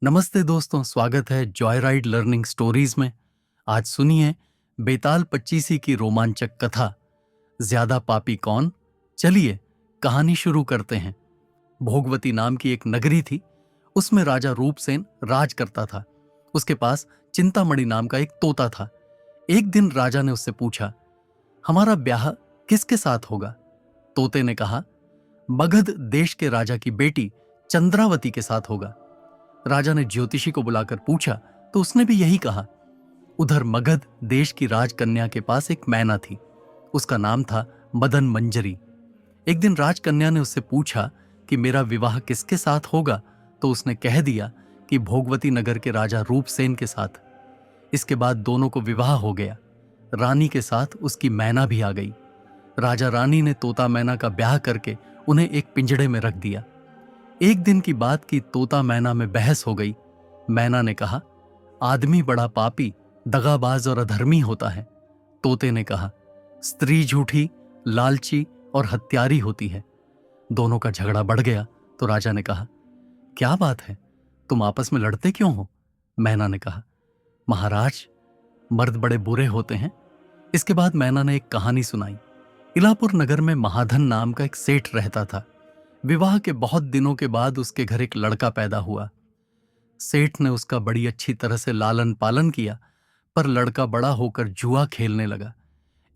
नमस्ते दोस्तों, स्वागत है जॉय राइड लर्निंग स्टोरीज में। आज सुनिए बेताल पच्चीसी की रोमांचक कथा, ज्यादा पापी कौन। चलिए कहानी शुरू करते हैं। भोगवती नाम की एक नगरी थी। उसमें राजा रूपसेन राज करता था। उसके पास चिंतामणि नाम का एक तोता था। एक दिन राजा ने उससे पूछा, हमारा ब्याह किसके साथ होगा? तोते ने कहा, मगध देश के राजा की बेटी चंद्रावती के साथ होगा। राजा ने ज्योतिषी को बुलाकर पूछा तो उसने भी यही कहा। उधर मगध देश की राजकन्या के पास एक मैना थी। उसका नाम था मदन मंजरी। एक दिन राजकन्या ने उससे पूछा कि मेरा विवाह किसके साथ होगा, तो उसने कह दिया कि भोगवती नगर के राजा रूपसेन के साथ। इसके बाद दोनों को विवाह हो गया। रानी के साथ उसकी मैना भी आ गई। राजा रानी ने तोता मैना का ब्याह करके उन्हें एक पिंजड़े में रख दिया। एक दिन की बात की तोता मैना में बहस हो गई। मैना ने कहा, आदमी बड़ा पापी, दगाबाज और अधर्मी होता है। तोते ने कहा, स्त्री झूठी, लालची और हत्यारी होती है। दोनों का झगड़ा बढ़ गया तो राजा ने कहा, क्या बात है, तुम आपस में लड़ते क्यों हो? मैना ने कहा, महाराज, मर्द बड़े बुरे होते हैं। इसके बाद मैना ने एक कहानी सुनाई। इलापुर नगर में महाधन नाम का एक सेठ रहता था। विवाह के बहुत दिनों के बाद उसके घर एक लड़का पैदा हुआ। सेठ ने उसका बड़ी अच्छी तरह से लालन पालन किया, पर लड़का बड़ा होकर जुआ खेलने लगा।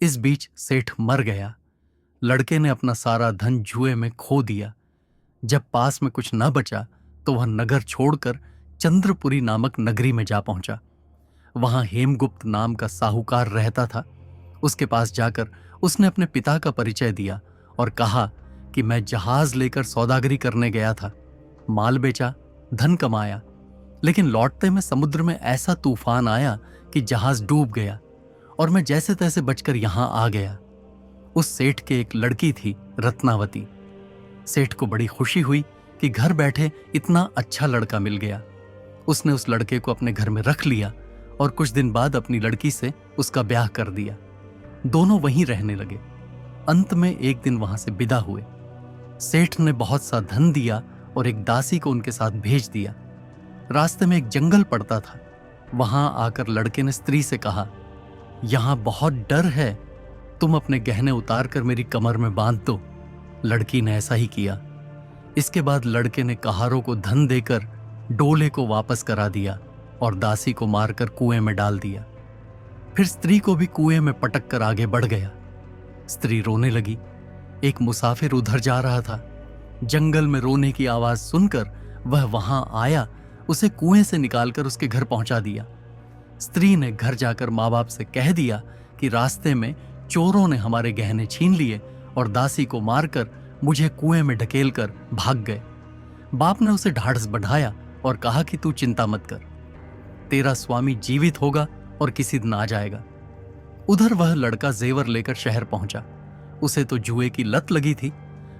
इस बीच सेठ मर गया। लड़के ने अपना सारा धन जुए में खो दिया। जब पास में कुछ न बचा तो वह नगर छोड़कर चंद्रपुरी नामक नगरी में जा पहुंचा। वहां हेमगुप्त नाम का साहूकार रहता था। उसके पास जाकर उसने अपने पिता का परिचय दिया और कहा कि मैं जहाज लेकर सौदागरी करने गया था। माल बेचा, धन कमाया, लेकिन लौटते में समुद्र में ऐसा तूफान आया कि जहाज डूब गया और मैं जैसे तैसे बचकर यहां आ गया। उस सेठ के एक लड़की थी, रत्नावती। सेठ को बड़ी खुशी हुई कि घर बैठे इतना अच्छा लड़का मिल गया। उसने उस लड़के को अपने घर में रख लिया और कुछ दिन बाद अपनी लड़की से उसका ब्याह कर दिया। दोनों वहीं रहने लगे। अंत में एक दिन वहां से विदा हुए। सेठ ने बहुत सा धन दिया और एक दासी को उनके साथ भेज दिया। रास्ते में एक जंगल पड़ता था। वहां आकर लड़के ने स्त्री से कहा, यहां बहुत डर है, तुम अपने गहने उतार कर मेरी कमर में बांध दो। लड़की ने ऐसा ही किया। इसके बाद लड़के ने कहारों को धन देकर डोले को वापस करा दिया और दासी को मारकर कुएं में डाल दिया। फिर स्त्री को भी कुएं में पटक कर आगे बढ़ गया। स्त्री रोने लगी। एक मुसाफिर उधर जा रहा था। जंगल में रोने की आवाज सुनकर वह वहां आया, उसे कुएं से निकालकर उसके घर पहुंचा दिया। स्त्री ने घर जाकर माँ बाप से कह दिया कि रास्ते में चोरों ने हमारे गहने छीन लिए और दासी को मारकर मुझे कुएं में ढकेलकर भाग गए। बाप ने उसे ढाढ़स बढ़ाया और कहा कि तू चिंता मत कर, तेरा स्वामी जीवित होगा और किसी दिन आ जाएगा। उधर वह लड़का जेवर लेकर शहर पहुंचा। उसे तो जुए की लत लगी थी।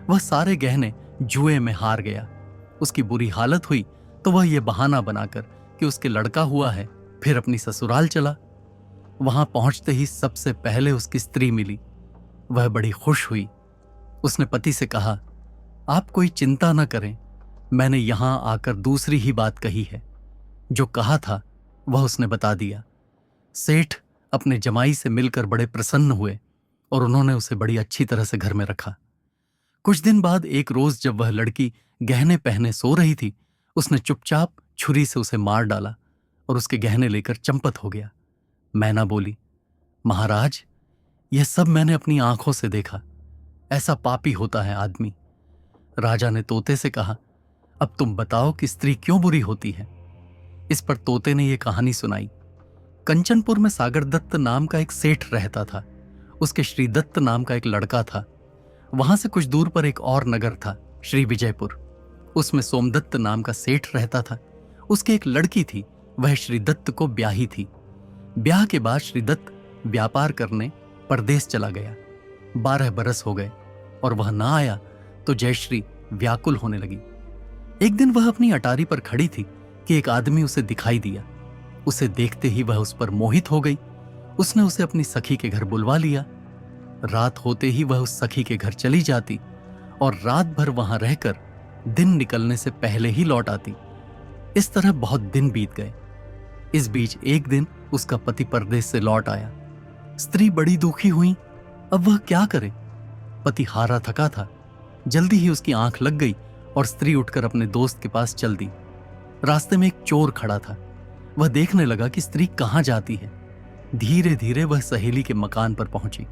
वह सारे गहने जुए में हार गया। उसकी बुरी हालत हुई तो वह यह बहाना बनाकर कि उसके लड़का हुआ है, फिर अपनी ससुराल चला। वहां पहुंचते ही सबसे पहले उसकी स्त्री मिली। वह बड़ी खुश हुई। उसने पति से कहा, आप कोई चिंता न करें, मैंने यहां आकर दूसरी ही बात कही है। जो कहा था वह उसने बता दिया। सेठ अपने जमाई से मिलकर बड़े प्रसन्न हुए और उन्होंने उसे बड़ी अच्छी तरह से घर में रखा। कुछ दिन बाद एक रोज जब वह लड़की गहने पहने सो रही थी, उसने चुपचाप छुरी से उसे मार डाला और उसके गहने लेकर चंपत हो गया। मैना बोली, महाराज, यह सब मैंने अपनी आंखों से देखा। ऐसा पापी होता है आदमी। राजा ने तोते से कहा, अब तुम बताओ कि स्त्री क्यों बुरी होती है? इस पर तोते ने यह कहानी सुनाई। कंचनपुर में सागर दत्त नाम का एक सेठ रहता था। उसके श्री दत्त नाम का एक लड़का था। वहां से कुछ दूर पर एक और नगर था, श्री विजयपुर। उसमें सोमदत्त नाम का सेठ रहता था। उसकी एक लड़की थी, वह श्री दत्त को ब्याही थी। ब्याह के बाद श्री दत्त व्यापार करने परदेश चला गया। 12 बरस हो गए और वह ना आया तो जयश्री व्याकुल होने लगी। एक दिन वह अपनी अटारी पर खड़ी थी कि एक आदमी उसे दिखाई दिया। उसे देखते ही वह उस पर मोहित हो गई। उसने उसे अपनी सखी के घर बुलवा लिया। रात होते ही वह उस सखी के घर चली जाती और रात भर वहां रहकर दिन निकलने से पहले ही लौट आती। इस तरह बहुत दिन बीत गए। इस बीच एक दिन उसका पति परदेश से लौट आया। स्त्री बड़ी दुखी हुई। अब वह क्या करे? पति हारा थका था। जल्दी ही उसकी आंख लग गई और स्त्री उठकर अपने दोस्त के पास चल दी। रास्ते में एक चोर खड़ा था। वह देखने लगा कि स्त्री कहां जाती है। धीरे धीरे वह सहेली के मकान पर पहुंची।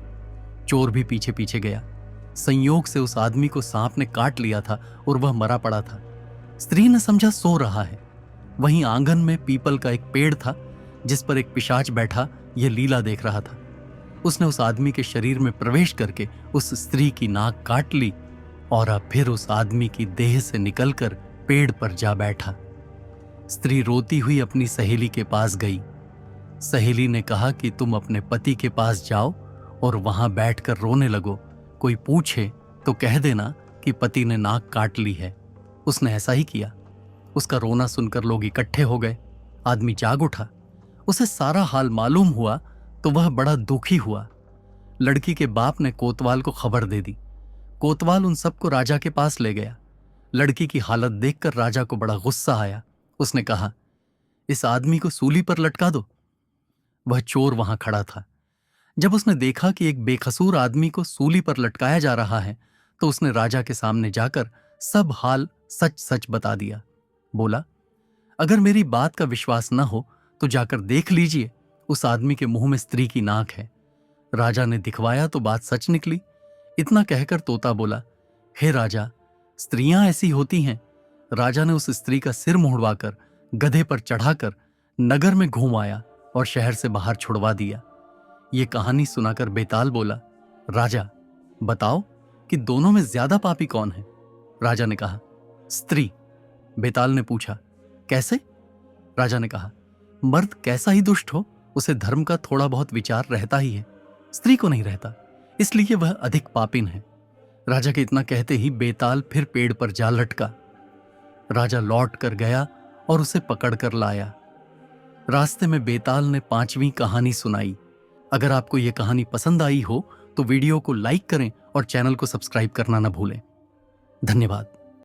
चोर भी पीछे पीछे गया। संयोग से उस आदमी को सांप ने काट लिया था और वह मरा पड़ा था। स्त्री ने समझा सो रहा है। वहीं आंगन में पीपल का एक पेड़ था जिस पर एक पिशाच बैठा यह लीला देख रहा था। उसने उस आदमी के शरीर में प्रवेश करके उस स्त्री की नाक काट ली और अब फिर उस आदमी की देह से निकलकर पेड़ पर जा बैठा। स्त्री रोती हुई अपनी सहेली के पास गई। सहेली ने कहा कि तुम अपने पति के पास जाओ और वहां बैठकर रोने लगो। कोई पूछे तो कह देना कि पति ने नाक काट ली है। उसने ऐसा ही किया। उसका रोना सुनकर लोग इकट्ठे हो गए। आदमी जाग उठा। उसे सारा हाल मालूम हुआ तो वह बड़ा दुखी हुआ। लड़की के बाप ने कोतवाल को खबर दे दी। कोतवाल उन सबको राजा के पास ले गया। लड़की की हालत देखकर राजा को बड़ा गुस्सा आया। उसने कहा, इस आदमी को सूली पर लटका दो। वह चोर वहां खड़ा था। जब उसने देखा कि एक बेकसूर आदमी को सूली पर लटकाया जा रहा है तो उसने राजा के सामने जाकर सब हाल सच सच बता दिया। बोला, अगर मेरी बात का विश्वास न हो तो जाकर देख लीजिए, उस आदमी के मुंह में स्त्री की नाक है। राजा ने दिखवाया तो बात सच निकली। इतना कहकर तोता बोला, हे राजा, स्त्रियां ऐसी होती हैं। राजा ने उस स्त्री का सिर मुड़वाकर गधे पर चढ़ाकर नगर में घूम आया और शहर से बाहर छुड़वा दिया। ये कहानी सुनाकर बेताल बोला, राजा बताओ कि दोनों में ज्यादा पापी कौन है? राजा ने कहा, स्त्री। बेताल ने पूछा, कैसे? राजा ने कहा, मर्द कैसा ही दुष्ट हो, उसे धर्म का थोड़ा बहुत विचार रहता ही है, स्त्री को नहीं रहता, इसलिए वह अधिक पापिन है। राजा के इतना कहते ही बेताल फिर पेड़ पर जा लटका। राजा लौट कर गया और उसे पकड़ कर लाया। रास्ते में बेताल ने 5वीं कहानी सुनाई। अगर आपको यह कहानी पसंद आई हो तो वीडियो को लाइक करें और चैनल को सब्सक्राइब करना न भूलें। धन्यवाद।